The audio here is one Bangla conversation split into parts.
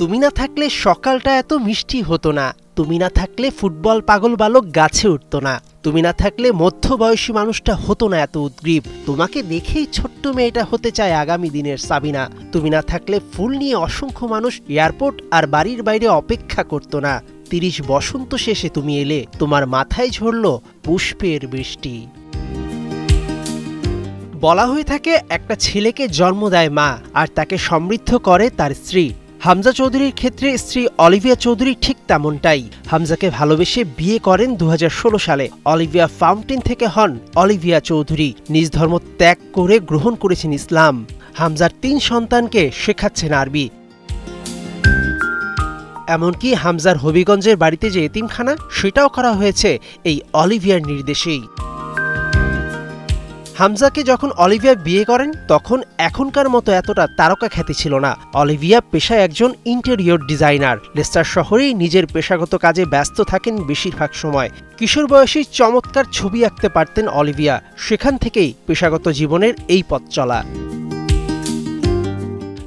তুমি না থাকলে সকালটা এত মিষ্টি হতো না, তুমি না থাকলে ফুটবল পাগল বালক গাছে উঠতো না, তুমি না থাকলে মধ্যবয়সী মানুষটা হতো না এত উদ্গ্রীব, তোমাকে দেখেই ছোট্ট মেয়েটা হতে চায় আগামী দিনের সাবিনা, তুমি না থাকলে ফুল নিয়ে অসংখ্য মানুষ এয়ারপোর্ট আর বাড়ির বাইরে অপেক্ষা করতো না, ৩০ বসন্ত শেষে তুমি এলে, তোমার মাথায় ঝরল পুষ্পের বৃষ্টি। বলা হয়ে থাকে একটা ছেলেকে জন্ম দেয় মা আর তাকে সমৃদ্ধ করে তার স্ত্রী। হামজা চৌধুরীর ক্ষেত্রে স্ত্রী অলিভিয়া চৌধুরী ঠিক তেমনটাই। হামজাকে ভালোবেসে বিয়ে করেন ২০১৬ সালে। অলিভিয়া ফাউন্টেন থেকে হন অলিভিয়া চৌধুরী। নিজ ধর্ম ত্যাগ করে গ্রহণ করেছেন ইসলাম। হামজার ৩ সন্তানকে শেখাচ্ছেন আরবি। এমনকি হামজার হবিগঞ্জের বাড়িতে যে এতিমখানা, সেটাও করা হয়েছে এই অলিভিয়ার নির্দেশেই। হামজাকে যখন অলিভিয়া বিয়ে করেন তখন এখনকার মতো এতটা তারকা খ্যাতি ছিল না। অলিভিয়া পেশায় একজন ইন্টেরিয়র ডিজাইনার। লেস্টার শহরেই নিজের পেশাগত কাজে ব্যস্ত থাকেন বেশিরভাগ সময়। কিশোর বয়সী চমৎকার ছবি আঁকতে পারতেন অলিভিয়া। সেখান থেকেই পেশাগত জীবনের এই পথ চলা।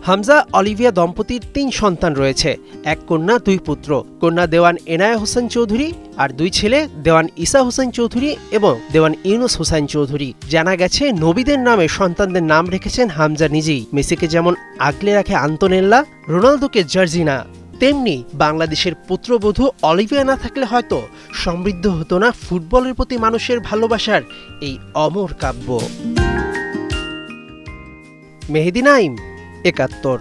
হামজা অলিভিয়া দম্পতির ৩ সন্তান রয়েছে, ১ কন্যা ২ পুত্র। কন্যা দেওয়ান এনায়া হোসেন চৌধুরী আর ২ ছেলে দেওয়ান ঈসা হোসেন চৌধুরী এবং দেওয়ান ইউনুস হোসেন চৌধুরী। জানা গেছে নবীদের নামে সন্তানদের নাম রেখেছেন হামজা নিজেই। মেসিকে যেমন আগলে রাখে আন্তোনেল্লা, রোনালদোকে জর্জিনা, তেমনি বাংলাদেশের পুত্রবধূ অলিভিয়া না থাকলে হয়তো সমৃদ্ধ হতো না ফুটবলের প্রতি মানুষের ভালোবাসার এই অমর কাব্য। মেহেদী নাইম, ৭১।